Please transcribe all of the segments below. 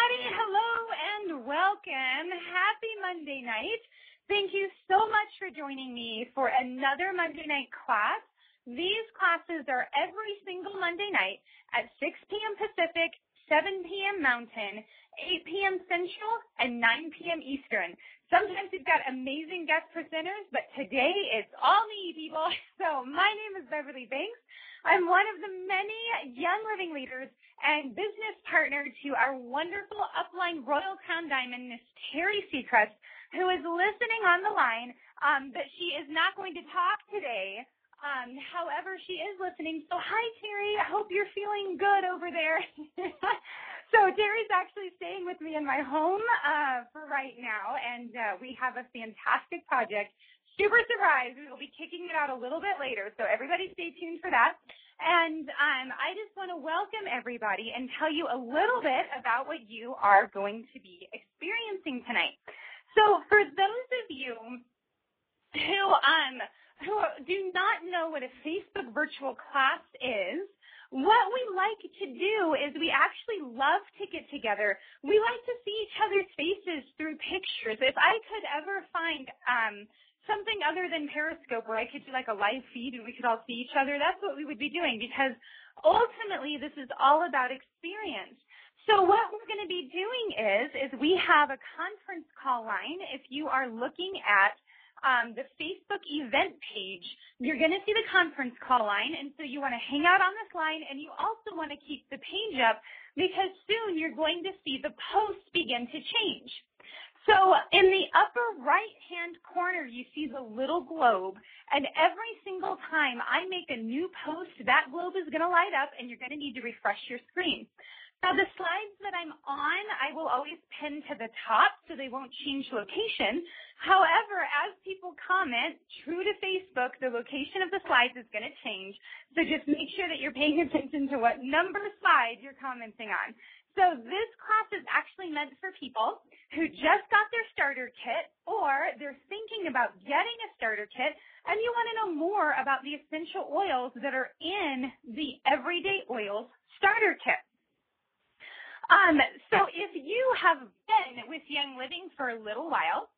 everybody. Hello and welcome. Happy Monday night. Thank you so much for joining me for another Monday night class. These classes are every single Monday night at 6 p.m. Pacific, 7 p.m. Mountain, 8 p.m. Central, and 9 p.m. Eastern. Sometimes we've got amazing guest presenters, but today it's all me, people. So my name is Beverly Banks. I'm one of the many young living leaders and business partner to our wonderful upline Royal Crown Diamond, Miss Terry Seacrest, who is listening on the line, but she is not going to talk today. However, she is listening. So hi, Terry. I hope you're feeling good over there. So Terry's actually staying with me in my home for right now, and we have a fantastic project. Super surprise. We will be kicking it out a little bit later, so everybody stay tuned for that. And I just want to welcome everybody and tell you a little bit about what you are going to be experiencing tonight. So for those of you who do not know what a Facebook virtual class is, what we like to do is we actually love to get together. We like to see each other's faces through pictures. If I could ever find something other than Periscope where I could do like a live feed and we could all see each other, that's what we would be doing, because ultimately this is all about experience. So what we're going to be doing is we have a conference call line. If you are looking at the Facebook event page, you're going to see the conference call line, and so you want to hang out on this line, and you also want to keep the page up because soon you're going to see the posts begin to change. So in the upper right-hand corner, you see the little globe, and every single time I make a new post, that globe is going to light up, and you're going to need to refresh your screen. Now, the slides that I'm on, I will always pin to the top so they won't change location. However, as people comment, true to Facebook, the location of the slides is going to change. So just make sure that you're paying attention to what number slide you're commenting on. So this class is actually meant for people who just got their starter kit, or they're thinking about getting a starter kit, and you want to know more about the essential oils that are in the Everyday Oils starter kit. So if you have been with Young Living for a little while,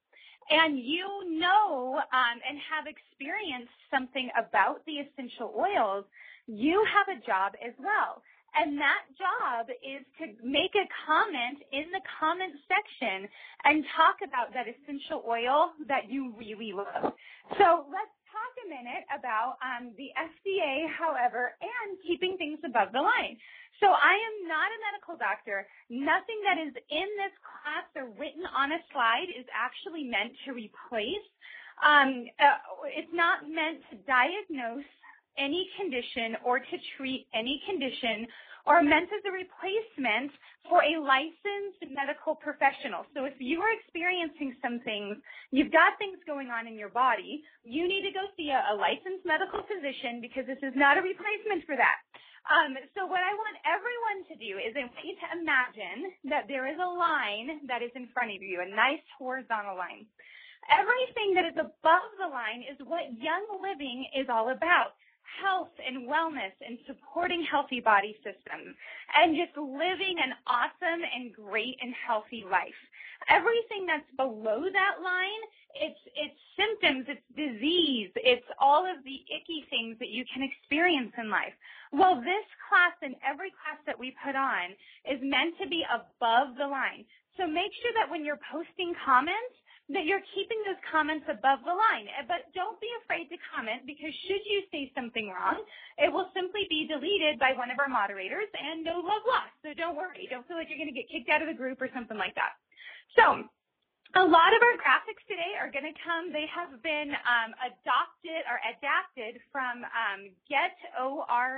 and you know and have experienced something about the essential oils, you have a job as well. And that job is to make a comment in the comment section and talk about that essential oil that you really love. So let's talk a minute about the FDA, however, and keeping things above the line. So I am not a medical doctor. Nothing that is in this class or written on a slide is actually meant to replace. It's not meant to diagnose any condition or to treat any condition, or meant as a replacement for a licensed medical professional. So if you are experiencing some things, you've got things going on in your body, you need to go see a licensed medical physician, because this is not a replacement for that. So what I want everyone to do is I want you to imagine that there is a line that is in front of you, a nice horizontal line. Everything that is above the line is what Young Living is all about. Health and wellness and supporting healthy body systems and just living an awesome and great and healthy life. Everything that's below that line, it's symptoms, it's disease, it's all of the icky things that you can experience in life. Well, this class and every class that we put on is meant to be above the line. So make sure that when you're posting comments, that you're keeping those comments above the line. But don't be afraid to comment, because should you say something wrong, it will simply be deleted by one of our moderators and no love lost. So don't worry. Don't feel like you're going to get kicked out of the group or something like that. So a lot of our graphics today are going to come. They have been adapted from GetORD.com,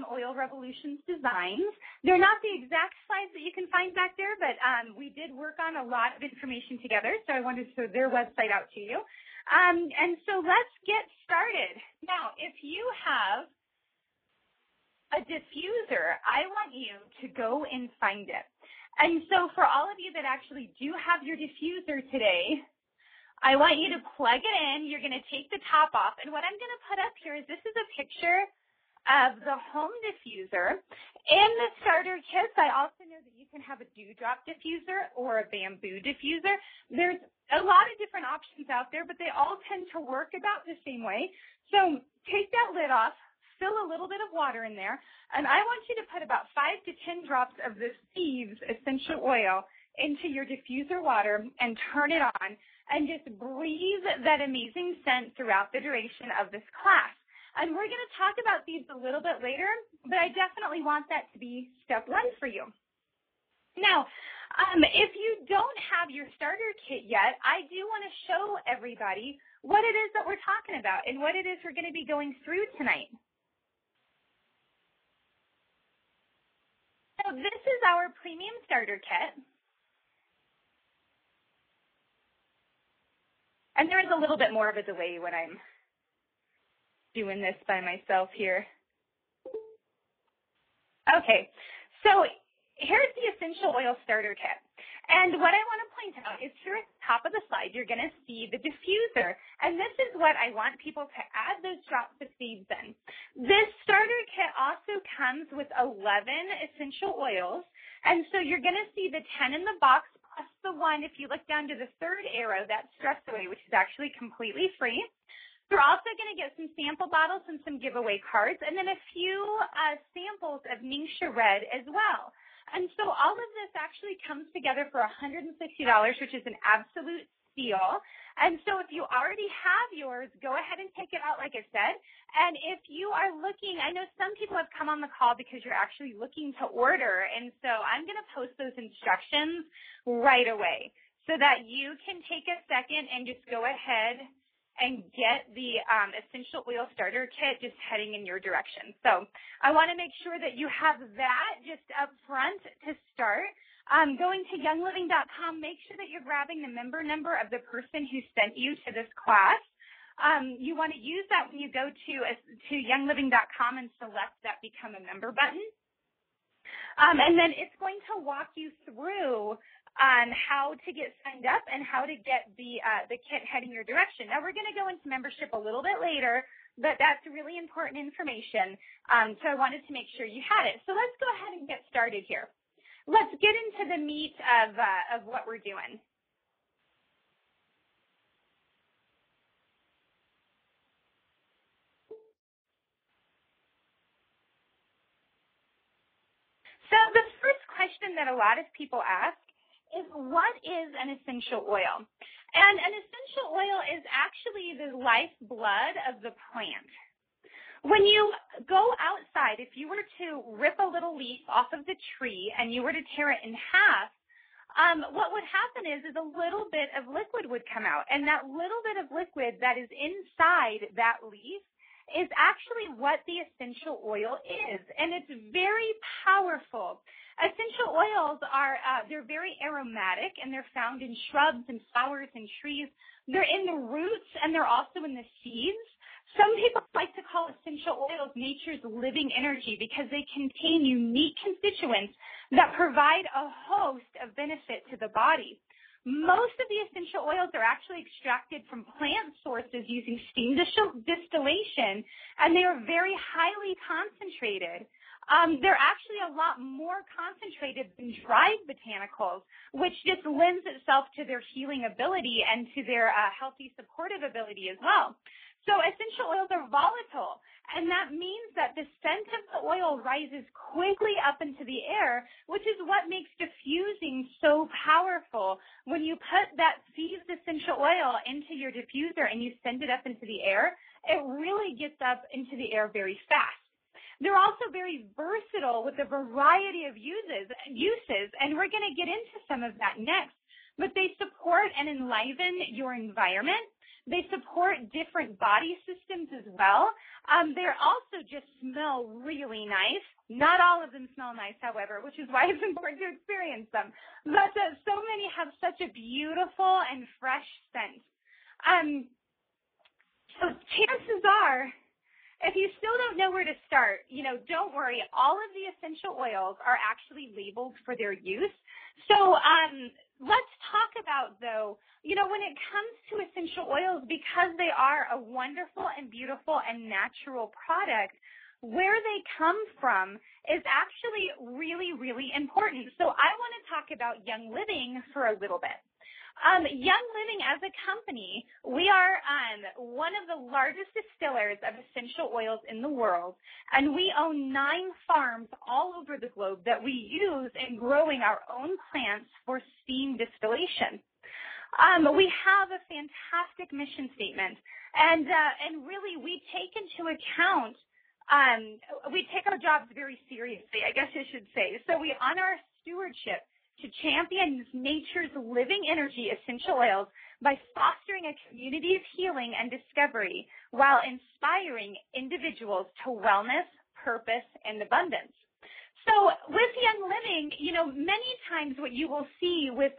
Oil Revolutions Designs. They're not the exact slides that you can find back there, but we did work on a lot of information together, so I wanted to throw their website out to you. And so let's get started. Now, if you have a diffuser, I want you to go and find it. And so for all of you that actually do have your diffuser today, I want you to plug it in. You're going to take the top off. And what I'm going to put up here is this is a picture of the home diffuser. In the starter kits, I also know that you can have a dewdrop diffuser or a bamboo diffuser. There's a lot of different options out there, but they all tend to work about the same way. So take that lid off, fill a little bit of water in there, and I want you to put about 5 to 10 drops of the Thieves essential oil into your diffuser water and turn it on and just breathe that amazing scent throughout the duration of this class. And we're going to talk about these a little bit later, but I definitely want that to be step one for you. Now, if you don't have your starter kit yet, I do want to show everybody what it is that we're talking about and what it is we're going to be going through tonight. So this is our premium starter kit. And there is a little bit more of a delay when I'm doing this by myself here. Okay, so here's the essential oil starter kit. And what I want to point out is here at the top of the slide, you're going to see the diffuser. And this is what I want people to add those drops of seeds in. This starter kit also comes with 11 essential oils. And so you're going to see the 10 in the box plus the one, if you look down to the third arrow, that's Stress Away, which is actually completely free. You're also going to get some sample bottles and some giveaway cards, and then a few samples of Ningxia Red as well. And so all of this actually comes together for $160, which is an absolute steal. And so if you already have yours, go ahead and take it out, like I said. And if you are looking, I know some people have come on the call because you're actually looking to order. And so I'm going to post those instructions right away so that you can take a second and just go ahead and get the essential oil starter kit just heading in your direction. So I want to make sure that you have that just up front to start. Going to youngliving.com, make sure that you're grabbing the member number of the person who sent you to this class. You want to use that when you go to youngliving.com and select that Become a Member button. And then it's going to walk you through on how to get signed up and how to get the kit heading your direction. Now, we're going to go into membership a little bit later, but that's really important information. So I wanted to make sure you had it. So let's go ahead and get started here. Let's get into the meat of what we're doing. So the first question that a lot of people ask is, what is an essential oil? And an essential oil is actually the lifeblood of the plant. When you go outside, if you were to rip a little leaf off of the tree and you were to tear it in half, what would happen is a little bit of liquid would come out. And that little bit of liquid that is inside that leaf is actually what the essential oil is. And it's very powerful. Essential oils are, they're very aromatic, and they're found in shrubs and flowers and trees. They're in the roots, and they're also in the seeds. Some people like to call essential oils nature's living energy because they contain unique constituents that provide a host of benefit to the body. Most of the essential oils are actually extracted from plant sources using steam distillation, and they are very highly concentrated. They're actually a lot more concentrated than dried botanicals, which just lends itself to their healing ability and to their healthy supportive ability as well. So essential oils are volatile, and that means that the scent of the oil rises quickly up into the air, which is what makes diffusing so powerful. When you put that seized essential oil into your diffuser and you send it up into the air, it really gets up into the air very fast. They're also very versatile with a variety of uses, and we're going to get into some of that next. But they support and enliven your environment. They support different body systems as well. They also just smell really nice. Not all of them smell nice, however, which is why it's important to experience them. But so many have such a beautiful and fresh scent. So chances are, if you still don't know where to start, don't worry. All of the essential oils are actually labeled for their use. So let's talk about, though, when it comes to essential oils, because they are a wonderful and beautiful and natural product, where they come from is actually really, really important. So I want to talk about Young Living for a little bit. Young Living as a company, we are one of the largest distillers of essential oils in the world, and we own 9 farms all over the globe that we use in growing our own plants for steam distillation. We have a fantastic mission statement, and really we take into account, we take our jobs very seriously, I guess I should say. So we honor our stewardship to champion nature's living energy essential oils by fostering a community of healing and discovery while inspiring individuals to wellness, purpose, and abundance. So with Young Living, many times what you will see with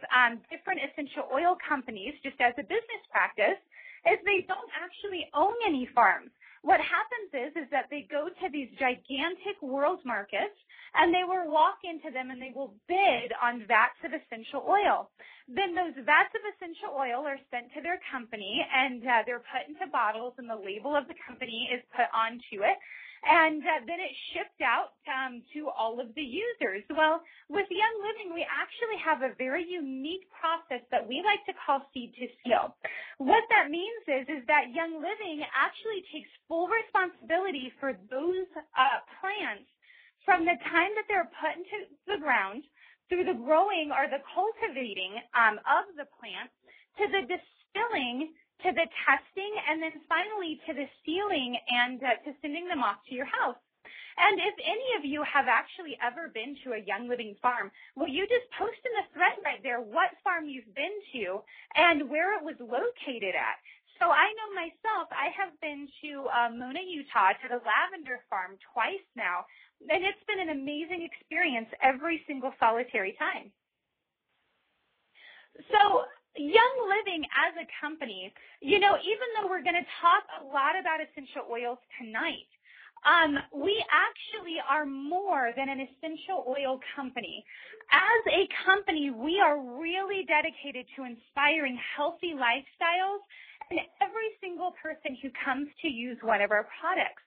different essential oil companies, just as a business practice, is they don't actually own any farms. What happens is that they go to these gigantic world markets and they will walk into them and they will bid on vats of essential oil. Then those vats of essential oil are sent to their company and they're put into bottles and the label of the company is put onto it. And then it's shipped out to all of the users. Well, with Young Living, we actually have a very unique process that we like to call seed to seal. What that means is that Young Living actually takes full responsibility for those plants from the time that they're put into the ground through the growing or the cultivating of the plant to the distilling, to the testing, and then finally to the sealing and to sending them off to your house. And if any of you have actually ever been to a Young Living farm, well, you just post in the thread right there what farm you've been to and where it was located at. So I know myself, I have been to Mona, Utah, to the lavender farm twice now, and it's been an amazing experience every single solitary time. So Young Living as a company, even though we're going to talk a lot about essential oils tonight, we actually are more than an essential oil company. As a company, we are really dedicated to inspiring healthy lifestyles in every single person who comes to use one of our products.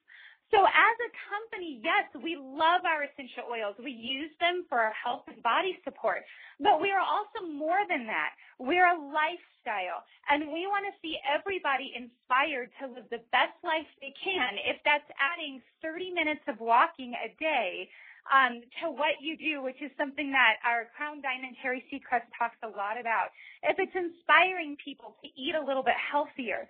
So as a company, yes, we love our essential oils. We use them for our health and body support. But we are also more than that. We're a lifestyle, and we want to see everybody inspired to live the best life they can. If that's adding 30 minutes of walking a day to what you do, which is something that our Crown Diamond Terry Seacrest talks a lot about. If it's inspiring people to eat a little bit healthier.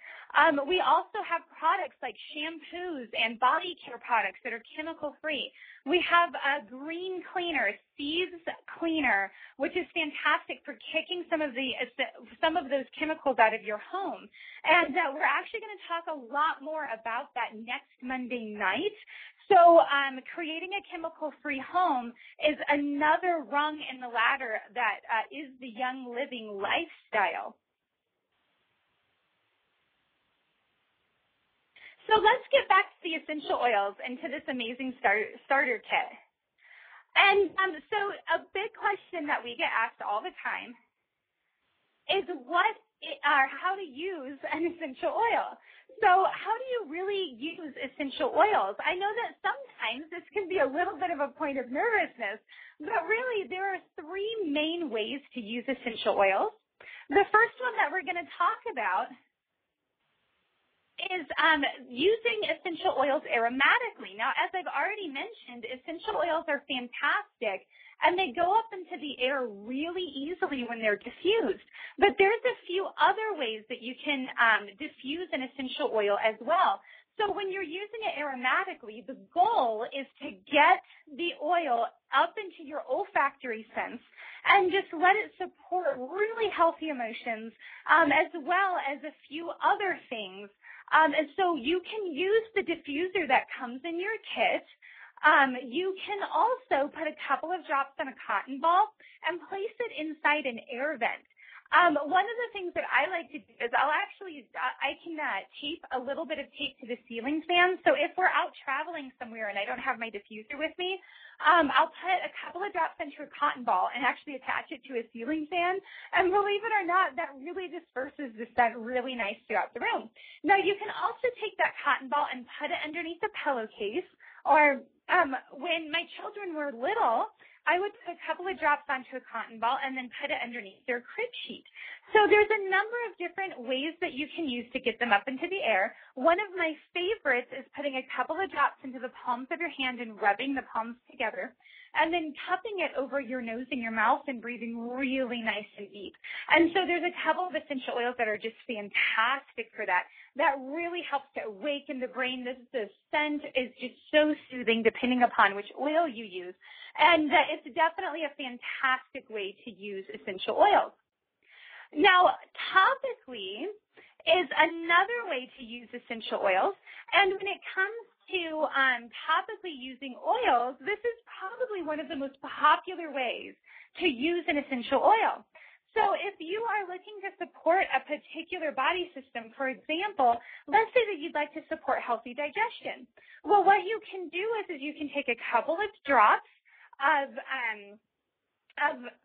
We also have products like shampoos and body care products that are chemical free. We have a green cleaner, Seeds Cleaner, which is fantastic for kicking some of those chemicals out of your home. And we're actually going to talk a lot more about that next Monday night. So creating a chemical-free home is another rung in the ladder that is the Young Living lifestyle. So let's get back to the essential oils and to this amazing starter kit. And so a big question that we get asked all the time is how to use an essential oil. So how do you really use essential oils? I know that sometimes this can be a little bit of a point of nervousness, but really there are 3 main ways to use essential oils. The first one that we're going to talk about is using essential oils aromatically. Now, as I've already mentioned, essential oils are fantastic, and they go up into the air really easily when they're diffused. But there's a few other ways that you can diffuse an essential oil as well. So when you're using it aromatically, the goal is to get the oil up into your olfactory sense and just let it support really healthy emotions as well as a few other things. And so you can use the diffuser that comes in your kit. You can also put a couple of drops on a cotton ball and place it inside an air vent. One of the things that I like to do is I can tape a little bit of tape to the ceiling fan. So if we're out traveling somewhere and I don't have my diffuser with me, I'll put a couple of drops into a cotton ball and actually attach it to a ceiling fan. And believe it or not, that really disperses the scent really nice throughout the room. Now, you can also take that cotton ball and put it underneath a pillowcase Or when my children were little, I would put a couple of drops onto a cotton ball and then put it underneath their crib sheet. So there's a number of different ways that you can use to get them up into the air. One of my favorites is putting a couple of drops into the palms of your hand and rubbing the palms together, and then cupping it over your nose and your mouth and breathing really nice and deep. And so there's a couple of essential oils that are just fantastic for that. That really helps to awaken the brain. The scent is just so soothing depending upon which oil you use. And it's definitely a fantastic way to use essential oils. Now, topically is another way to use essential oils. And when it comes to topically using oils, this is probably one of the most popular ways to use an essential oil. So if you are looking to support a particular body system, for example, let's say that you'd like to support healthy digestion. Well, what you can do is you can take a couple of drops of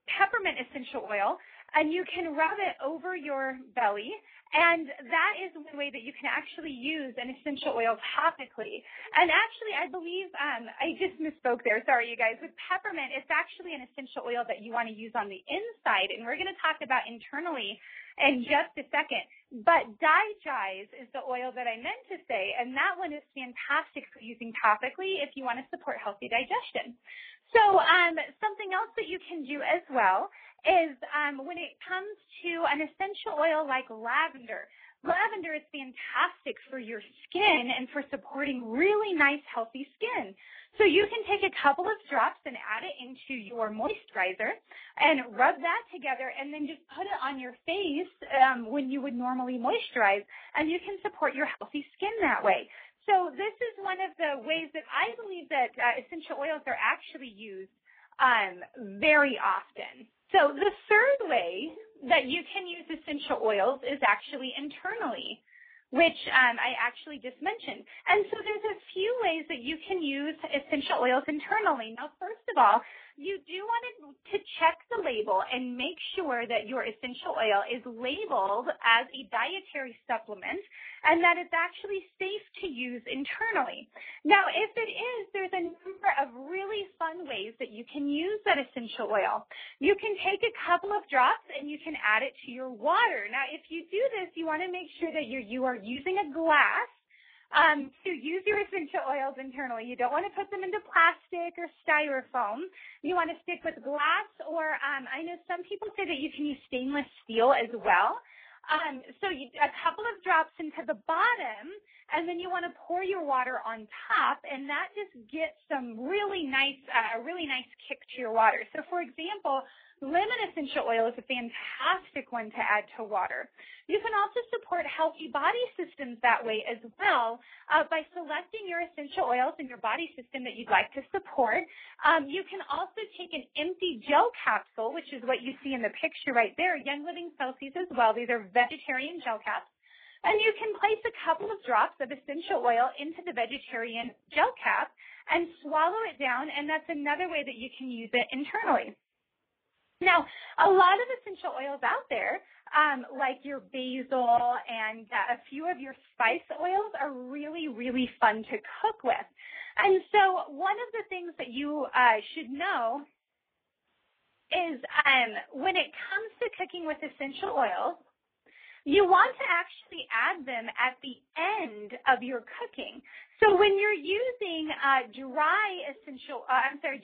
peppermint essential oil, and you can rub it over your belly, and that is one way that you can actually use an essential oil topically. And actually, I believe, I just misspoke there. Sorry, you guys. With peppermint, it's actually an essential oil that you want to use on the inside, and we're going to talk about internally in just a second. But digize is the oil that I meant to say, and that one is fantastic for using topically if you want to support healthy digestion. So something else that you can do as well is when it comes to an essential oil like lavender. Lavender is fantastic for your skin and for supporting really nice, healthy skin. So you can take a couple of drops and add it into your moisturizer and rub that together and then just put it on your face when you would normally moisturize, and you can support your healthy skin that way. So this is one of the ways that I believe that essential oils are actually used very often. So the third way that you can use essential oils is actually internally, which I actually just mentioned. And so there's a few ways that you can use essential oils internally. Now, first of all, you do want to check the label and make sure that your essential oil is labeled as a dietary supplement and that it's actually safe to use internally. Now, if it is, there's a number of really fun ways that you can use that essential oil. You can take a couple of drops and you can add it to your water. Now, if you do this, you want to make sure that you are using a glass to use your essential oils internally. You don't want to put them into plastic or styrofoam. You want to stick with glass, or I know some people say that you can use stainless steel as well. So a couple of drops into the bottom, and then you want to pour your water on top, and that just gets some really nice kick to your water. So, for example, lemon essential oil is a fantastic one to add to water. You can also support healthy body systems that way as well by selecting your essential oils in your body system that you'd like to support. You can also take an empty gel capsule, which is what you see in the picture right there, Young Living Celsius as well. These are vegetarian gel caps. And you can place a couple of drops of essential oil into the vegetarian gel cap and swallow it down, and that's another way that you can use it internally. Now, a lot of essential oils out there, like your basil and a few of your spice oils, are really, really fun to cook with. And so one of the things that you should know is when it comes to cooking with essential oils, you want to actually add them at the end of your cooking. So when you're using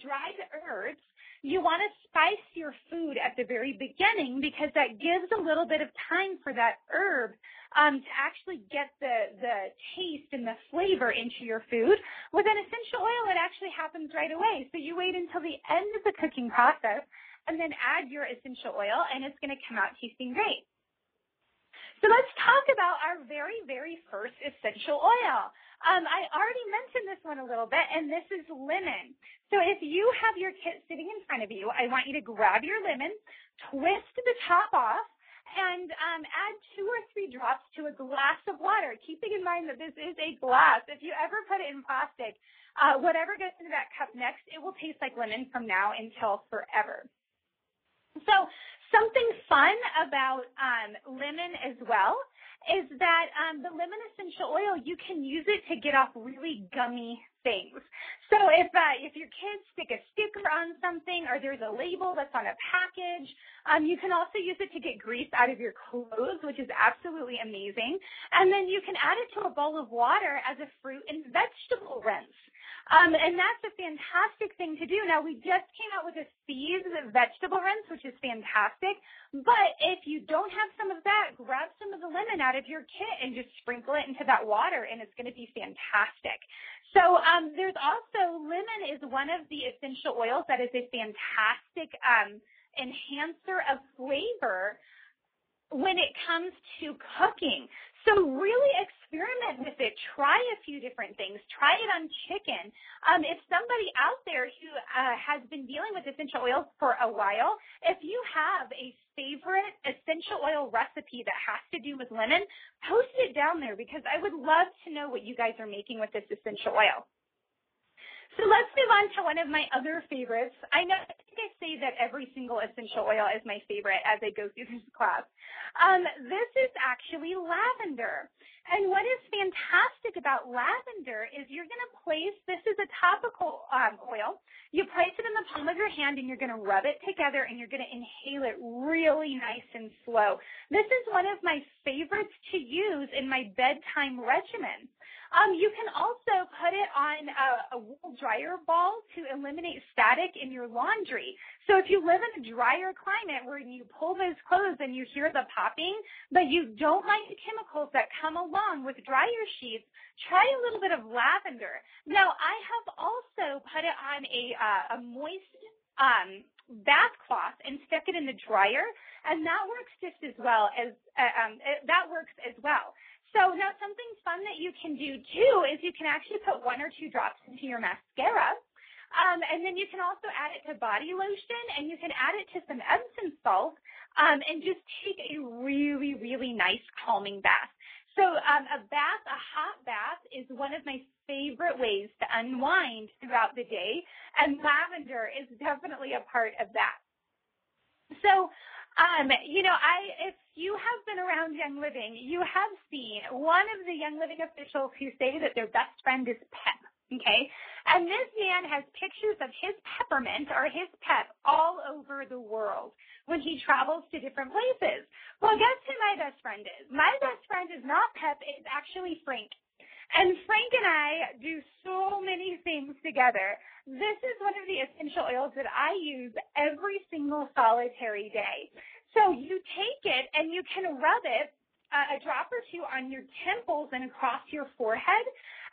dried herbs, you want to spice your food at the very beginning because that gives a little bit of time for that herb to actually get the taste and the flavor into your food. With an essential oil, it actually happens right away. So you wait until the end of the cooking process and then add your essential oil, and it's going to come out tasting great. So let's talk about our very, very first essential oil. I already mentioned this one a little bit, and this is lemon. So if you have your kit sitting in front of you, I want you to grab your lemon, twist the top off, and add 2 or 3 drops to a glass of water, keeping in mind that this is a glass. If you ever put it in plastic, whatever goes into that cup next, it will taste like lemon from now until forever. So something fun about lemon as well is that the lemon essential oil, you can use it to get off really gummy things. So if your kids stick a sticker on something or there's a label that's on a package, you can also use it to get grease out of your clothes, which is absolutely amazing. And then you can add it to a bowl of water as a fruit and vegetable rinse. And that's a fantastic thing to do. Now, we just came out with a seeds vegetable rinse, which is fantastic. But if you don't have some of that, grab some of the lemon out of your kit and just sprinkle it into that water, and it's going to be fantastic. So there's also, lemon is one of the essential oils that is a fantastic enhancer of flavor when it comes to cooking. So really experiment with it. Try a few different things. Try it on chicken. If somebody out there who has been dealing with essential oils for a while, if you have a favorite essential oil recipe that has to do with lemon, post it down there because I would love to know what you guys are making with this essential oil. So let's move on to one of my other favorites. I think I say that every single essential oil is my favorite as I go through this class. This is actually lavender. And what is fantastic about lavender is you're going to place, this is a topical oil. You place it in the palm of your hand and you're going to rub it together and you're going to inhale it really nice and slow. This is one of my favorites to use in my bedtime regimen. You can also put it on a wool dryer ball to eliminate static in your laundry. So if you live in a drier climate where you pull those clothes and you hear the popping, but you don't like the chemicals that come along with dryer sheets, try a little bit of lavender. Now, I have also put it on a moist bath cloth and stuck it in the dryer, and that works just as well as So now something fun that you can do too is you can actually put 1 or 2 drops into your mascara. And then you can also add it to body lotion, and you can add it to some Epsom salt, and just take a really, really nice calming bath. So a hot bath is one of my favorite ways to unwind throughout the day, and lavender is definitely a part of that. So, if you have been around Young Living, you have seen one of the Young Living officials who say that their best friend is Pep. Okay, and this man has pictures of his peppermint or his pep all over the world when he travels to different places. Well, guess who my best friend is? My best friend is not Pep, it's actually Frank. And Frank and I do so many things together. This is one of the essential oils that I use every single solitary day. So you take it and you can rub it a drop or 2 on your temples and across your forehead,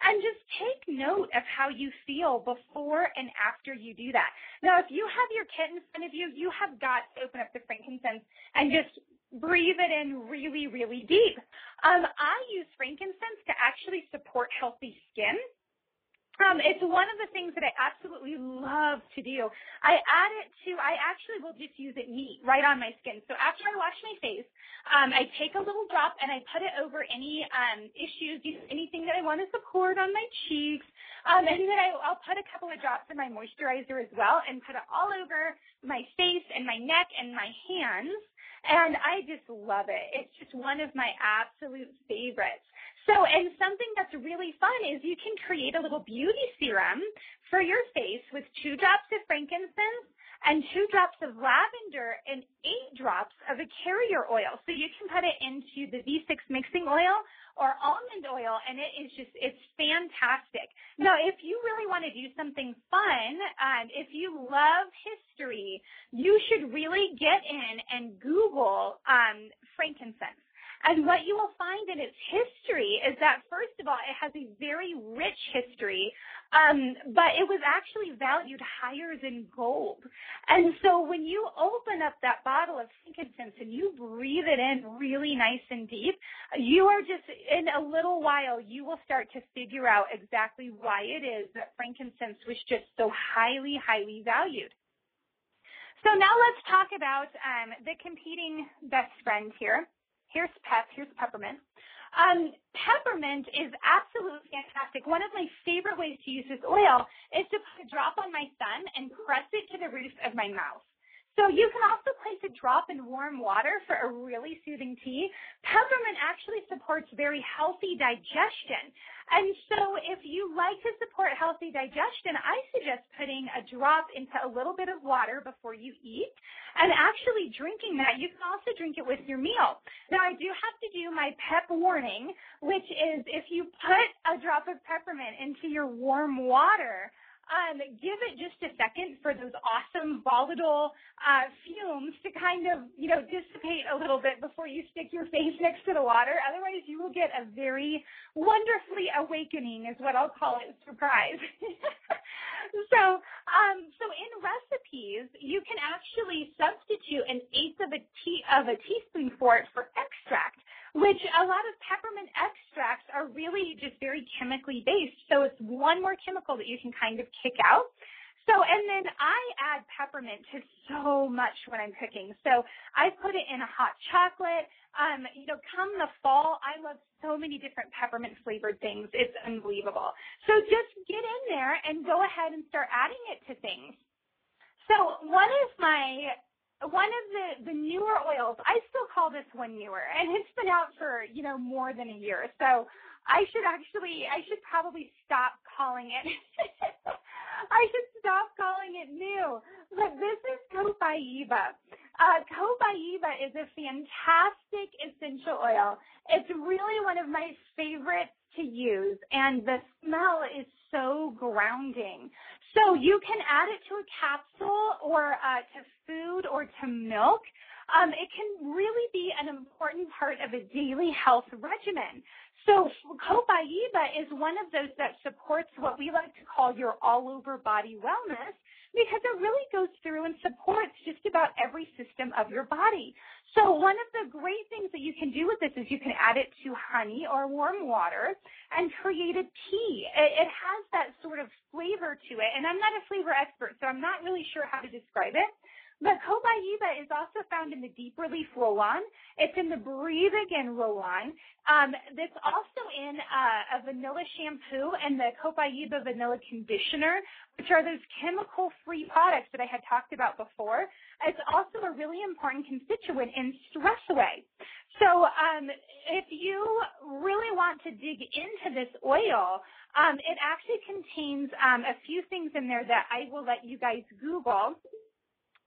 and just take note of how you feel before and after you do that. Now, if you have your kit in front of you, you have got to open up the frankincense and just breathe it in really, really deep. I use frankincense to actually support healthy skin. It's one of the things that I absolutely love to do. I actually will just use it neat right on my skin. So after I wash my face, I take a little drop and I put it over any issues, anything that I want to support on my cheeks. And then I'll put a couple of drops in my moisturizer as well and put it all over my face and my neck and my hands. And I just love it. It's just one of my absolute favorites. So, and something that's really fun is you can create a little beauty serum for your face with 2 drops of frankincense and 2 drops of lavender and 8 drops of a carrier oil. So you can put it into the V6 mixing oil or almond oil, and it's fantastic. Now, if you really want to do something fun, if you love history, you should really get in and Google frankincense. And what you will find in its history is that, first of all, it has a very rich history, but it was actually valued higher than gold. And so when you open up that bottle of frankincense and you breathe it in really nice and deep, you are just, in a little while, you will start to figure out exactly why it is that frankincense was just so highly, highly valued. So now let's talk about the competing best friend here. Here's peppermint. Peppermint is absolutely fantastic. One of my favorite ways to use this oil is to put a drop on my thumb and press it to the roof of my mouth. So you can also place a drop in warm water for a really soothing tea. Peppermint actually supports very healthy digestion. And so if you like to support healthy digestion, I suggest putting a drop into a little bit of water before you eat and actually drinking that. You can also drink it with your meal. Now, I do have to do my pep warning, which is if you put a drop of peppermint into your warm water, give it just a second for those awesome volatile fumes to kind of, dissipate a little bit before you stick your face next to the water. Otherwise, you will get a very wonderfully awakening, is what I'll call it, surprise. So in recipes, you can actually substitute an eighth of a teaspoon for it for extract, which a lot of peppermint extracts are really just very chemically based. So it's one more chemical that you can kind of kick out. And then I add peppermint to so much when I'm cooking. So I put it in a hot chocolate. Come the fall, I love so many different peppermint flavored things. It's unbelievable. So just get in there and go ahead and start adding it to things. So one of the newer oils, I still call this one newer, and it's been out for, more than a year. So I should probably stop calling it. I should stop calling it new. But this is copaiba. Copaiba is a fantastic essential oil. It's really one of my favorites to use, and the smell is so grounding. So you can add it to a capsule or to food or to milk. It can really be an important part of a daily health regimen. So copaiba is one of those that supports what we like to call your all-over body wellness, because it really goes through and supports just about every system of your body. So one of the great things that you can do with this is you can add it to honey or warm water and create a tea. It has that sort of flavor to it, and I'm not a flavor expert, so I'm not really sure how to describe it. But copaiba is also found in the deep relief roll-on. It's in the breathe again roll-on. It's also in a vanilla shampoo and the copaiba vanilla conditioner, which are those chemical-free products that I had talked about before. It's also a really important constituent in Stress Away. So if you really want to dig into this oil, it actually contains a few things in there that I will let you guys Google.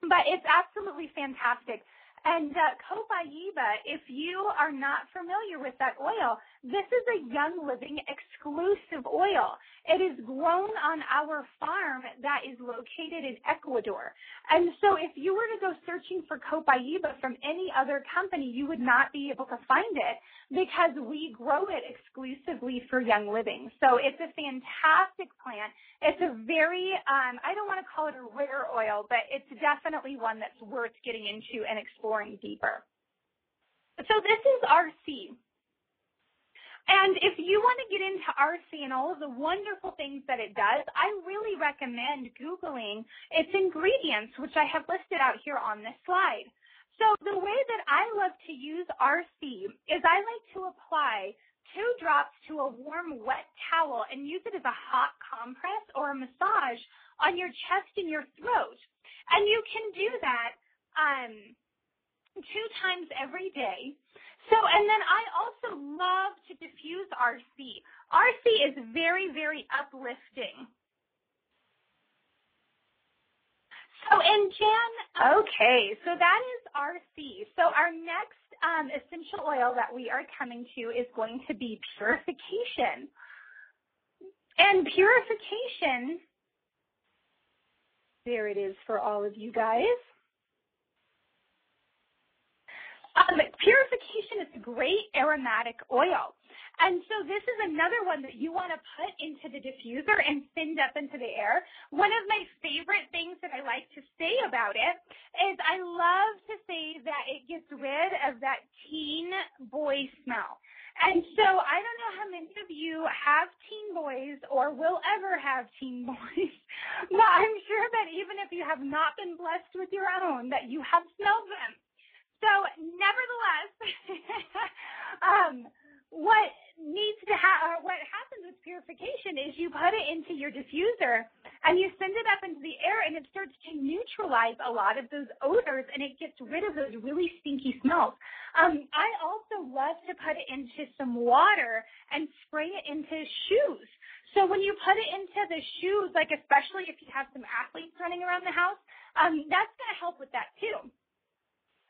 But it's absolutely fantastic. And copaiba, if you are not familiar with that oil, this is a Young Living exclusive oil. It is grown on our farm that is located in Ecuador. And so if you were to go searching for copaiba from any other company, you would not be able to find it because we grow it exclusively for Young Living. So it's a fantastic plant. It's a very, I don't want to call it a rare oil, but it's definitely one that's worth getting into and exploring deeper. So this is RC. And if you want to get into RC and all of the wonderful things that it does, I really recommend Googling its ingredients, which I have listed out here on this slide. So the way that I love to use RC is I like to apply 2 drops to a warm, wet towel and use it as a hot compress or a massage on your chest and your throat. And you can do that 2 times every day. So, and then I also love to diffuse RC. RC is very, very uplifting. So, and Jan, okay, so that is RC. So our next essential oil that we are coming to is going to be purification. And purification, there it is for all of you guys. Purification is a great aromatic oil. And so this is another one that you want to put into the diffuser and send up into the air. One of my favorite things that I like to say about it is I love to say that it gets rid of that teen boy smell. And so I don't know how many of you have teen boys or will ever have teen boys, but I'm sure that even if you have not been blessed with your own, that you have smelled them. So nevertheless, what happens with purification is you put it into your diffuser and you send it up into the air, and it starts to neutralize a lot of those odors, and it gets rid of those really stinky smells. I also love to put it into some water and spray it into shoes. So when you put it into the shoes, like especially if you have some athletes running around the house, that's going to help with that too.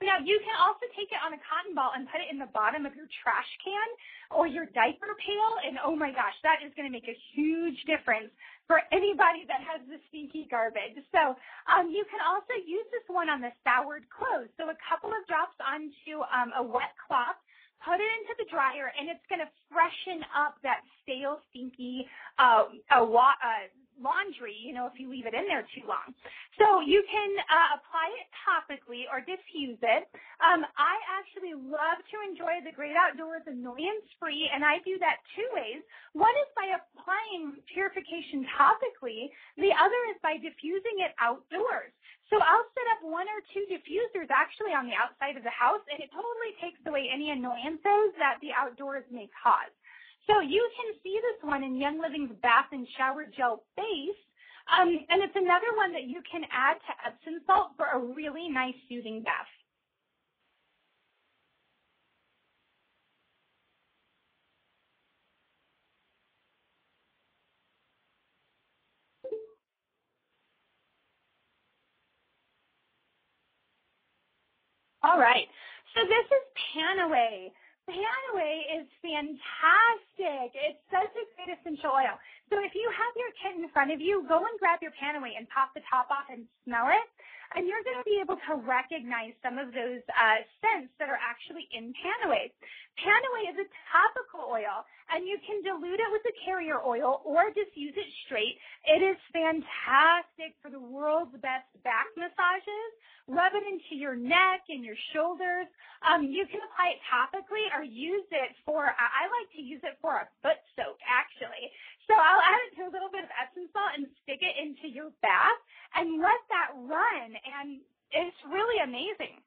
Now, you can also take it on a cotton ball and put it in the bottom of your trash can or your diaper pail, and oh my gosh, that is going to make a huge difference for anybody that has the stinky garbage. So you can also use this one on the soured clothes. So a couple of drops onto a wet cloth, put it into the dryer, and it's going to freshen up that stale, stinky laundry, if you leave it in there too long. So you can apply it topically or diffuse it. I actually love to enjoy the great outdoors annoyance-free, and I do that two ways. One is by applying purification topically. The other is by diffusing it outdoors. So I'll set up one or two diffusers actually on the outside of the house, and it totally takes away any annoyances that the outdoors may cause. So you can see this one in Young Living's Bath and Shower Gel Base, and it's another one that you can add to Epsom salt for a really nice soothing bath. All right, so this is Panaway. Panaway is fantastic. It's such a great essential oil. So if you have your kit in front of you, go and grab your Panaway and pop the top off and smell it. And you're going to be able to recognize some of those scents that are actually in Panaway. Panaway is a topical oil, and you can dilute it with a carrier oil or just use it straight. It is fantastic for the world's best back massages. Rub it into your neck and your shoulders. You can apply it topically or use it for, I like to use it for a foot soak, actually. So I'll add it to a little bit of Epsom salt and stick it into your bath and let that run, and it's really amazing.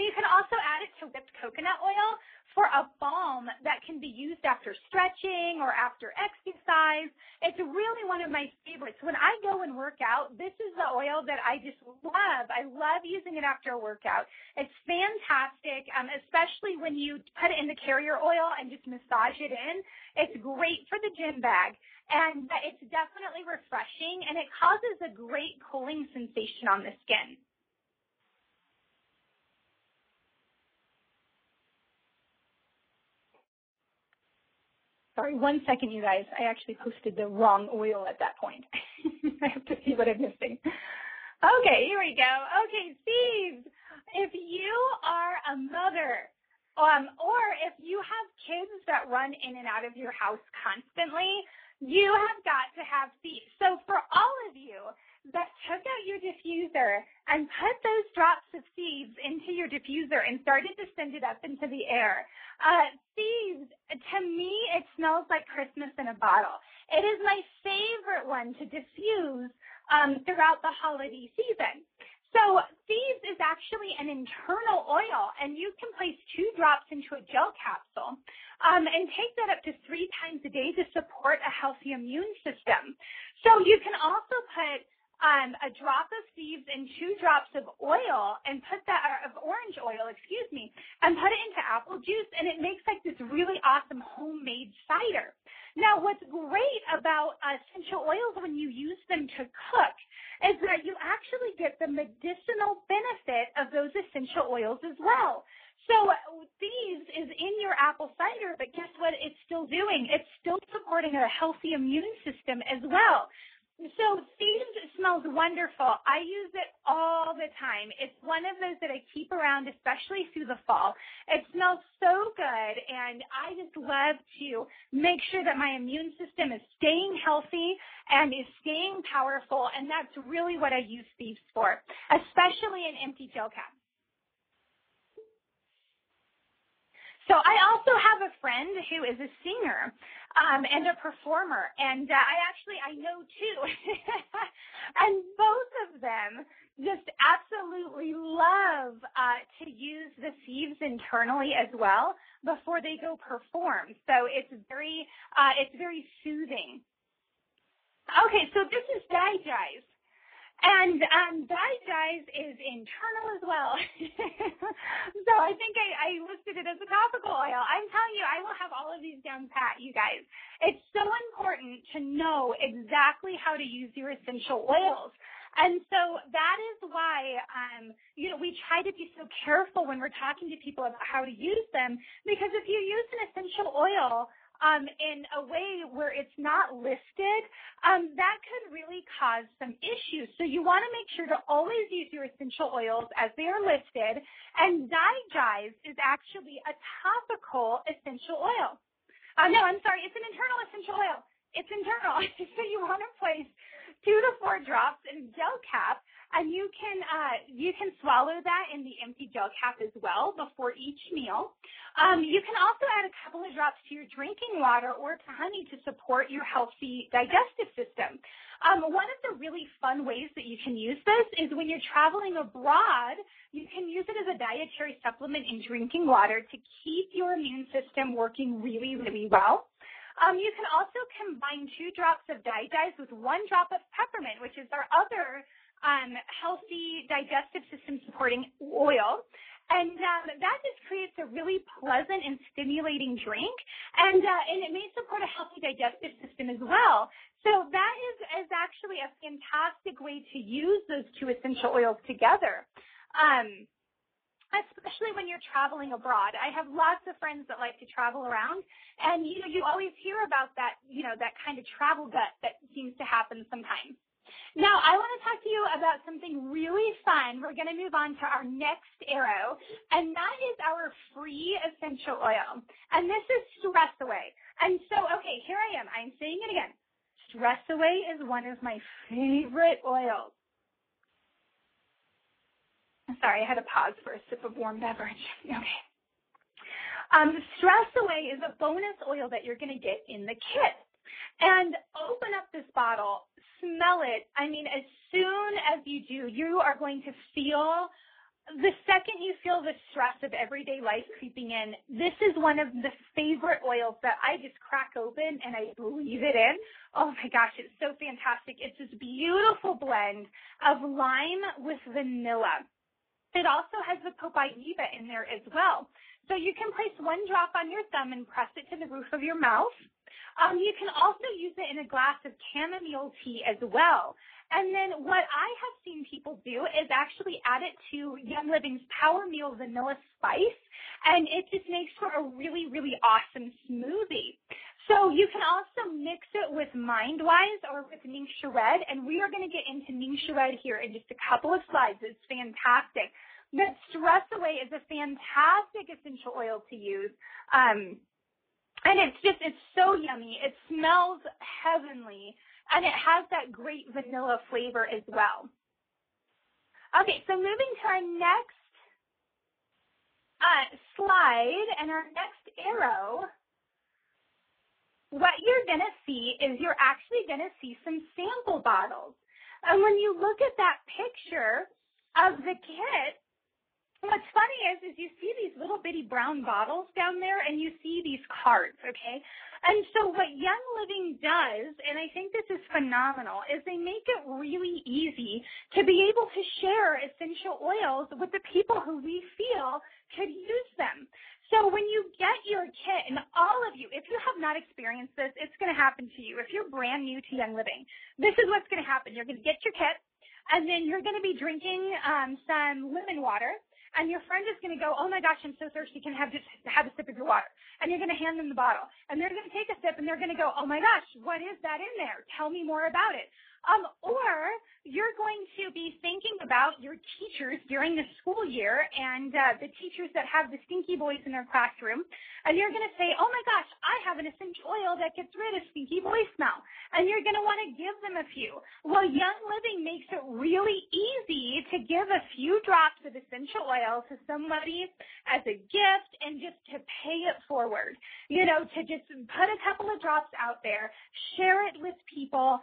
You can also add it to whipped coconut oil for a balm that can be used after stretching or after exercise. It's really one of my favorites. When I go and work out, this is the oil that I just love. I love using it after a workout. It's fantastic, especially when you put it in the carrier oil and just massage it in. It's great for the gym bag, and it's definitely refreshing, and it causes a great cooling sensation on the skin. Sorry, 1 second, you guys. I actually posted the wrong oil at that point. I have to see what I'm missing. Okay, here we go. Okay, Steve, if you are a mother or if you have kids that run in and out of your house constantly, you have got to have thieves. So for all of you that took out your diffuser and put those drops of thieves into your diffuser and started to send it up into the air, thieves, to me, it smells like Christmas in a bottle. It is my favorite one to diffuse throughout the holiday season. So thieves is actually an internal oil, and you can place 2 drops into a gel capsule and take that up to 3 times a day to support a healthy immune system. So you can also put a drop of thieves and 2 drops of oil and put that, of orange oil, and put it into apple juice, and it makes like this really awesome homemade cider. Now, what's great about essential oils when you use them to cook is that you actually get the medicinal benefit of those essential oils as well. So thieves is in your apple cider, but guess what it's still doing? It's still supporting a healthy immune system as well. So thieves smells wonderful. I use it all the time. It's one of those that I keep around, especially through the fall. It smells so good, and I just love to make sure that my immune system is staying healthy and is staying powerful, and that's really what I use thieves for, especially in empty gel caps. So I also have a friend who is a singer and a performer, and I know too. And both of them just absolutely love to use the thieves internally as well before they go perform. So it's very soothing. Okay, so this is Digize. And Digize is internal as well. So I think I listed it as a topical oil. I'm telling you, I will have all of these down pat, you guys. It's so important to know exactly how to use your essential oils. And so that is why, we try to be so careful when we're talking to people about how to use them, because if you use an essential oil in a way where it's not listed, that could really cause some issues. So you want to make sure to always use your essential oils as they are listed. And Digize is actually a topical essential oil. No, I'm sorry, it's an internal essential oil. It's internal. So you want to place 2 to 4 drops in a gel cap, and you can swallow that in the empty gel cap as well before each meal. You can also add a couple of drops to your drinking water or to honey to support your healthy digestive system. One of the really fun ways that you can use this is when you're traveling abroad, you can use it as a dietary supplement in drinking water to keep your immune system working really, really well. You can also combine 2 drops of Digize with 1 drop of peppermint, which is our other healthy digestive system supporting oil. And that just creates a really pleasant and stimulating drink, and it may support a healthy digestive system as well. So that is actually a fantastic way to use those 2 essential oils together. Especially when you're traveling abroad. I have lots of friends that like to travel around, and you always hear about that, that kind of travel gut that seems to happen sometimes. Now, I want to talk to you about something really fun. We're going to move on to our next arrow, and that is our free essential oil. And this is Stress Away. And so, okay, here I am. I'm saying it again. Stress Away is one of my favorite oils. Sorry, I had to pause for a sip of warm beverage. Okay. Stress Away is a bonus oil that you're going to get in the kit. And open up this bottle, smell it. I mean, as soon as you do, you are going to feel, the second you feel the stress of everyday life creeping in, this is one of the favorite oils that I just crack open and I breathe it in. Oh my gosh, it's so fantastic. It's this beautiful blend of lime with vanilla. It also has the copaiba in there as well. So you can place 1 drop on your thumb and press it to the roof of your mouth. You can also use it in a glass of chamomile tea as well. And then what I have seen people do is actually add it to Young Living's Power Meal Vanilla Spice, and it just makes for a really, really awesome smoothie. So you can also mix it with Mindwise or with Ningxia Red, and we are going to get into Ningxia Red here in just a couple of slides. It's fantastic. But Stress Away is a fantastic essential oil to use. And it's so yummy. It smells heavenly, and it has that great vanilla flavor as well. Okay, so moving to our next slide and our next arrow, what you're going to see is you're actually going to see some sample bottles. And when you look at that picture of the kit, what's funny is you see these little bitty brown bottles down there, and you see these cards, okay? And so what Young Living does, and I think this is phenomenal, is they make it really easy to be able to share essential oils with the people who we feel could use them. So when you get your kit, and all of you, if you have not experienced this, it's going to happen to you. If you're brand new to Young Living, this is what's going to happen. You're going to get your kit, and then you're going to be drinking some lemon water. And your friend is going to go, oh my gosh, I'm so thirsty, can I have a sip of your water? And you're going to hand them the bottle. And they're going to take a sip, and they're going to go, oh my gosh, what is that in there? Tell me more about it. Or you're going to be thinking about your teachers during the school year and the teachers that have the stinky boys in their classroom. And you're going to say, oh my gosh, I have an essential oil that gets rid of stinky boy smell. And you're going to want to give them a few. Well, Young Living makes it really easy to give a few drops of essential oil to somebody as a gift and just to pay it forward. To just put a couple of drops out there, share it with people.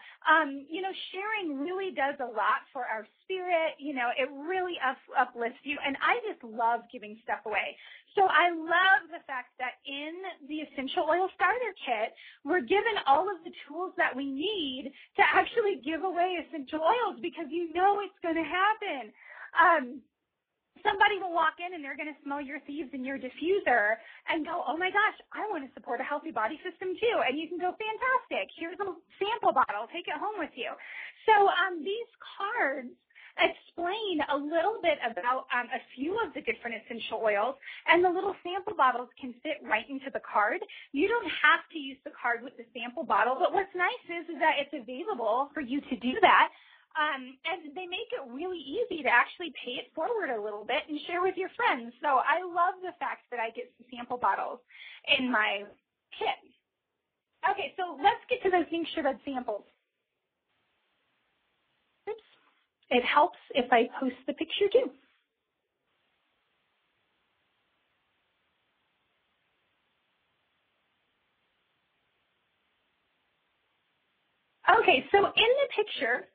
sharing really does a lot for our spirit. It really uplifts you. And I just love giving stuff away. So I love the fact that in the Essential Oil Starter Kit, we're given all of the tools that we need to actually give away essential oils because it's going to happen. Somebody will walk in and they're going to smell your thieves and your diffuser and go, oh my gosh, I want to support a healthy body system too. And you can go, fantastic. Here's a sample bottle. Take it home with you. So these cards explain a little bit about a few of the different essential oils, and the little sample bottles can fit right into the card. You don't have to use the card with the sample bottle, but what's nice is that it's available for you to do that. And they make it really easy to actually pay it forward a little bit and share with your friends. So I love the fact that I get some sample bottles in my kit. Okay, so let's get to those Ningxia Red samples. Oops. It helps if I post the picture too. Okay, so in the picture,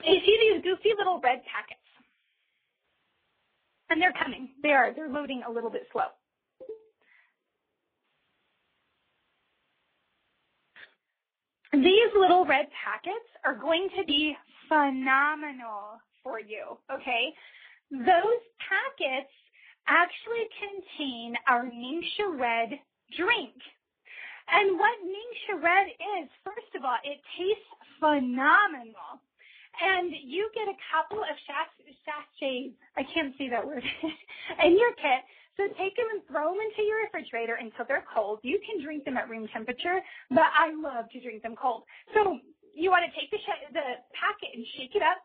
you see these goofy little red packets. And they're coming. They're loading a little bit slow. These little red packets are going to be phenomenal for you, okay? Those packets actually contain our Ningxia Red drink. And what Ningxia Red is, first of all, it tastes phenomenal. And you get a couple of sachets, I can't say that word, in your kit. So take them and throw them into your refrigerator until they're cold. You can drink them at room temperature, but I love to drink them cold. So you want to take the packet and shake it up,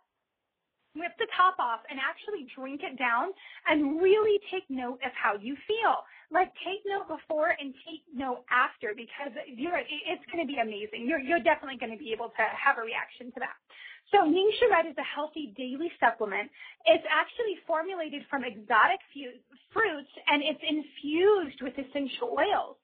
whip the top off, and actually drink it down and really take note of how you feel. Like, take note before and take note after, because it's going to be amazing. You're definitely going to be able to have a reaction to that. So Ningxia Red is a healthy daily supplement. It's actually formulated from exotic fruits, and it's infused with essential oils.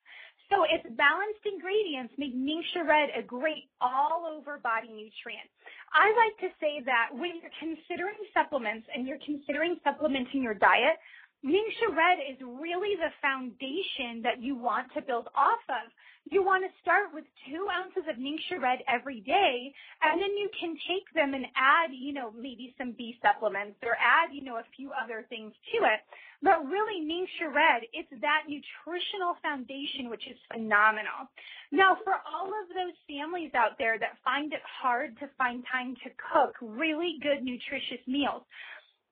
So its balanced ingredients make Ningxia Red a great all-over body nutrient. I like to say that when you're considering supplements and you're considering supplementing your diet, Ningxia Red is really the foundation that you want to build off of. You want to start with 2 ounces of Ningxia Red every day, and then you can take them and add, maybe some B supplements or add, a few other things to it. But really, Ningxia Red, it's that nutritional foundation, which is phenomenal. Now, for all of those families out there that find it hard to find time to cook really good, nutritious meals,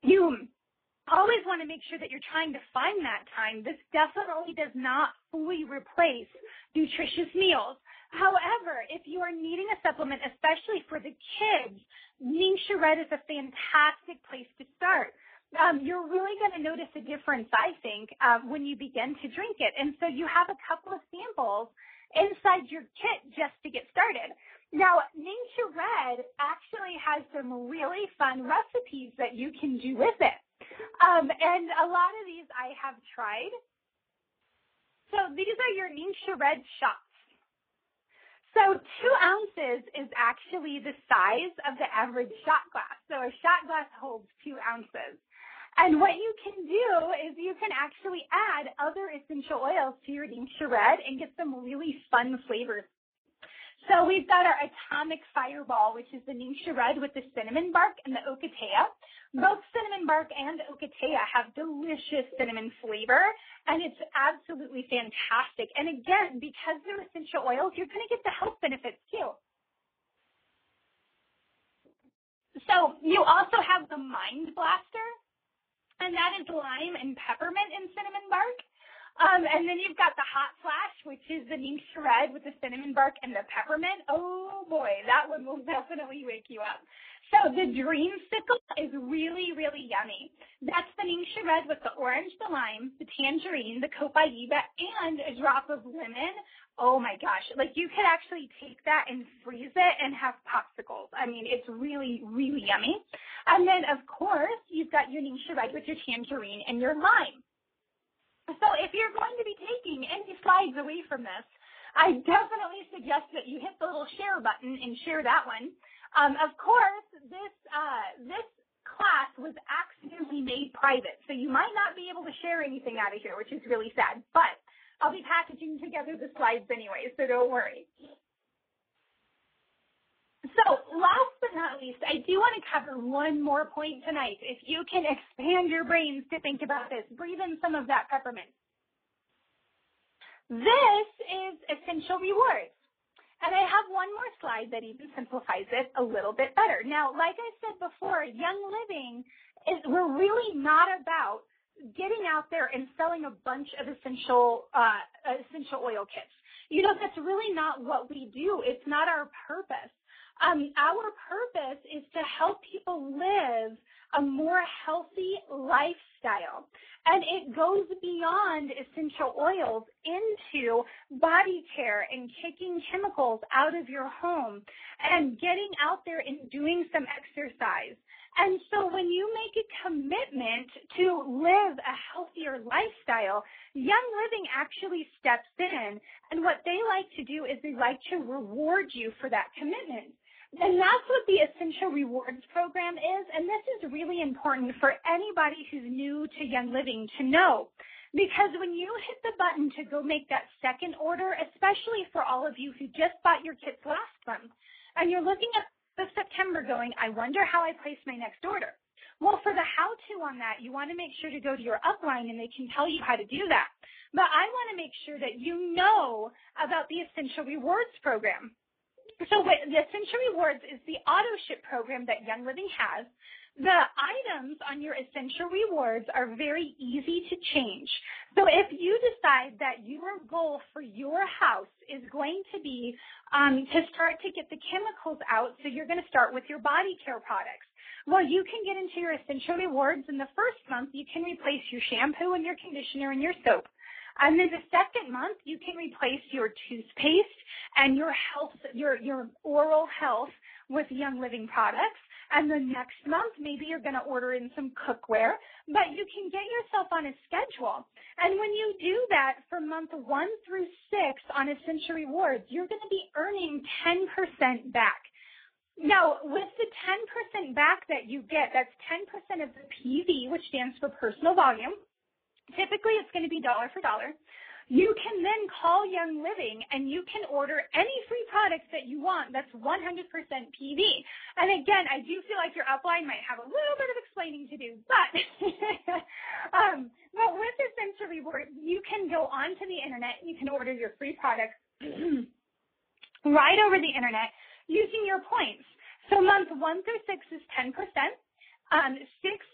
you always want to make sure that you're trying to find that time. This definitely does not fully replace nutritious meals. However, if you are needing a supplement, especially for the kids, Ningxia Red is a fantastic place to start. You're really going to notice a difference, I think, when you begin to drink it. And so you have a couple of samples inside your kit just to get started. Now, Ningxia Red actually has some really fun recipes that you can do with it. And a lot of these I have tried. So these are your Ningxia Red shots. So 2 ounces is actually the size of the average shot glass. So a shot glass holds 2 ounces. And what you can do is you can actually add other essential oils to your Ningxia Red and get some really fun flavors. So we've got our Atomic Fireball, which is the Ningxia Red with the cinnamon bark and the ocotea. Both cinnamon bark and ocotea have delicious cinnamon flavor, and it's absolutely fantastic. And again, because they're essential oils, you're going to get the health benefits too. So you also have the Mind Blaster, and that is lime and peppermint and cinnamon bark. And then you've got the Hot Flash, which is the Ningxia Red with the cinnamon bark and the peppermint. Oh boy, that one will definitely wake you up. So the Dreamsicle is really, really yummy. That's the Ningxia Red with the orange, the lime, the tangerine, the copaiba, and a drop of lemon. Oh my gosh, like you could actually take that and freeze it and have popsicles. I mean, it's really, really yummy. And then of course, you've got your Ningxia Red with your tangerine and your lime. So if you're going to be taking any slides away from this, I definitely suggest that you hit the little share button and share that one. Of course, this class was accidentally made private, so you might not be able to share anything out of here, which is really sad. But I'll be packaging together the slides anyway, so don't worry. So last but not least, I do want to cover one more point tonight. If you can expand your brains to think about this, breathe in some of that peppermint. This is essential rewards. And I have one more slide that even simplifies it a little bit better. Now, like I said before, Young Living we're really not about getting out there and selling a bunch of essential oil kits. You know, that's really not what we do. It's not our purpose. Our purpose is to help people live a more healthy lifestyle. And it goes beyond essential oils into body care and kicking chemicals out of your home and getting out there and doing some exercise. And so when you make a commitment to live a healthier lifestyle, Young Living actually steps in. And what they like to do is they like to reward you for that commitment. And that's what the Essential Rewards program is, and this is really important for anybody who's new to Young Living to know. Because when you hit the button to go make that second order, especially for all of you who just bought your kits last month, and you're looking at the September going, I wonder how I place my next order. Well, for the how-to on that, you want to make sure to go to your upline, and they can tell you how to do that. But I want to make sure that you know about the Essential Rewards program. So the Essential Rewards is the auto ship program that Young Living has. The items on your Essential Rewards are very easy to change. So if you decide that your goal for your house is going to be to start to get the chemicals out, so you're going to start with your body care products. Well, you can get into your Essential Rewards. In the first month, you can replace your shampoo and your conditioner and your soap. And then the second month, you can replace your toothpaste and your health, your oral health with Young Living products. And the next month, maybe you're going to order in some cookware, but you can get yourself on a schedule. And when you do that for month 1 through 6 on Essential Rewards, you're going to be earning 10% back. Now, with the 10% back that you get, that's 10% of the PV, which stands for personal volume. Typically, it's going to be dollar for dollar. You can then call Young Living and you can order any free products that you want that's 100% PV. And again, I do feel like your upline might have a little bit of explaining to do, but with Essential Rewards, you can go onto the internet and you can order your free products right over the internet using your points. So month 1 through 6 is 10%. 6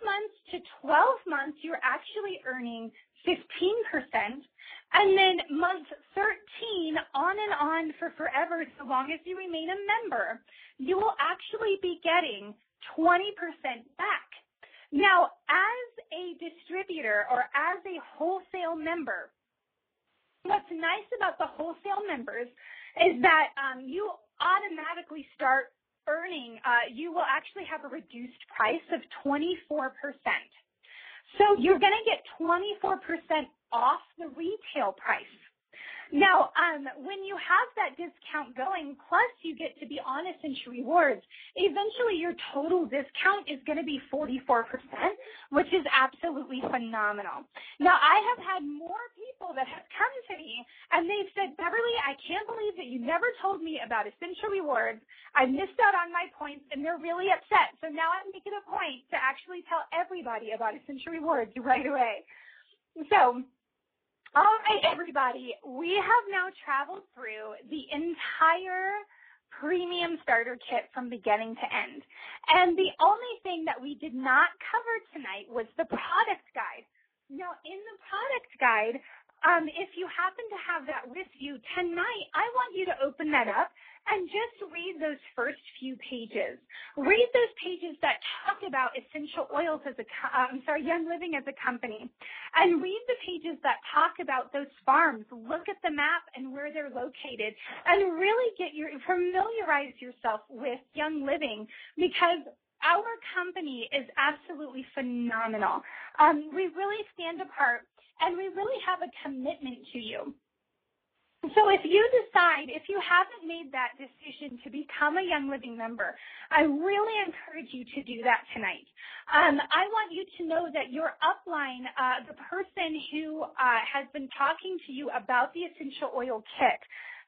months to 12 months, you're actually earning 15%. And then month 13, on and on for forever, so long as you remain a member, you will actually be getting 20% back. Now, as a distributor or as a wholesale member, what's nice about the wholesale members is that you automatically start earning, you will actually have a reduced price of 24%. So you're going to get 24% off the retail price. Now, when you have that discount going, plus you get to be on Essential Rewards, eventually your total discount is going to be 44%, which is absolutely phenomenal. Now, I have had more people that have come to me and they've said, Beverly, I can't believe that you never told me about Essential Rewards. I missed out on my points and they're really upset. So now I'm making a point to actually tell everybody about Essential Rewards right away. So, all right, everybody, we have now traveled through the entire premium starter kit from beginning to end. And the only thing that we did not cover tonight was the product guide. Now, in the product guide, if you happen to have that with you tonight, I want you to open that up and just read those first few pages. Read those pages that talk about essential oils as Young Living as a company. And read the pages that talk about those farms. Look at the map and where they're located. And really familiarize yourself with Young Living, because our company is absolutely phenomenal. We really stand apart and we really have a commitment to you. So if you decide, if you haven't made that decision to become a Young Living member, I really encourage you to do that tonight. I want you to know that your upline, the person who has been talking to you about the essential oil kit,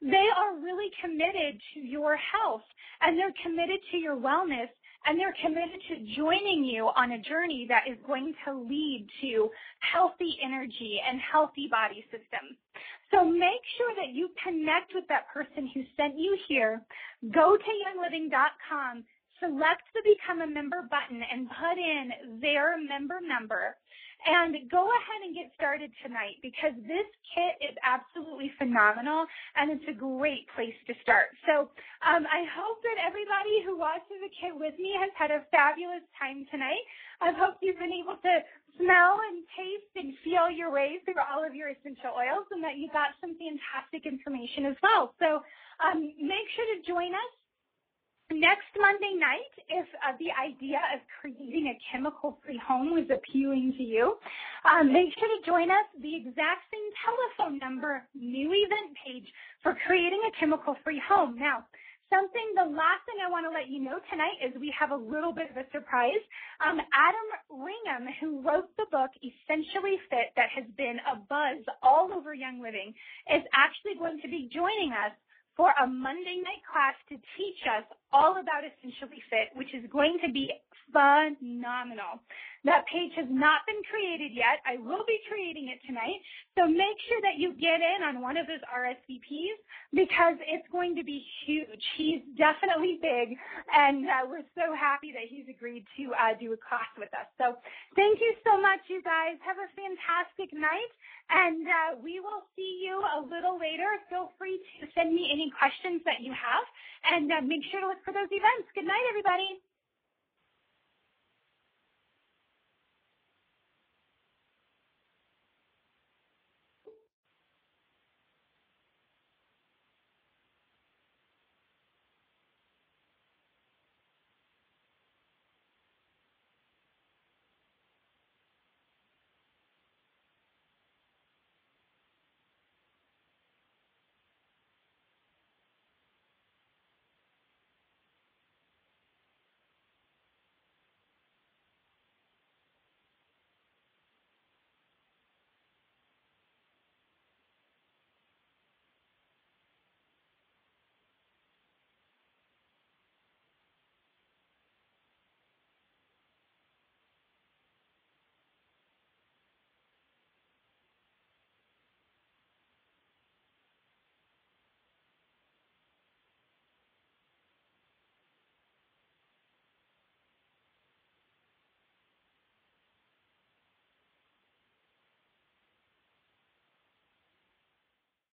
they are really committed to your health, and they're committed to your wellness, and they're committed to joining you on a journey that is going to lead to healthy energy and healthy body system. So make sure that you connect with that person who sent you here. Go to youngliving.com, select the Become a Member button, and put in their member number. And go ahead and get started tonight, because this kit is absolutely phenomenal, and it's a great place to start. So I hope that everybody who watches the kit with me has had a fabulous time tonight. I hope you've been able to smell and taste and feel your way through all of your essential oils, and that you got some fantastic information as well. So make sure to join us next Monday night, if the idea of creating a chemical-free home was appealing to you. Make sure to join us. The exact same telephone number, new event page for creating a chemical-free home. Now, the last thing I want to let you know tonight is we have a little bit of a surprise. Adam Ringham, who wrote the book Essentially Fit, that has been a buzz all over Young Living, is actually going to be joining us for a Monday night class to teach us all about Essentially Fit, which is going to be phenomenal. That page has not been created yet. I will be creating it tonight. So make sure that you get in on one of those RSVPs, because it's going to be huge. He's definitely big, and we're so happy that he's agreed to do a class with us. So thank you so much, you guys. Have a fantastic night, and we will see you a little later. Feel free to send me any questions that you have, and make sure to look for those events. Good night, everybody.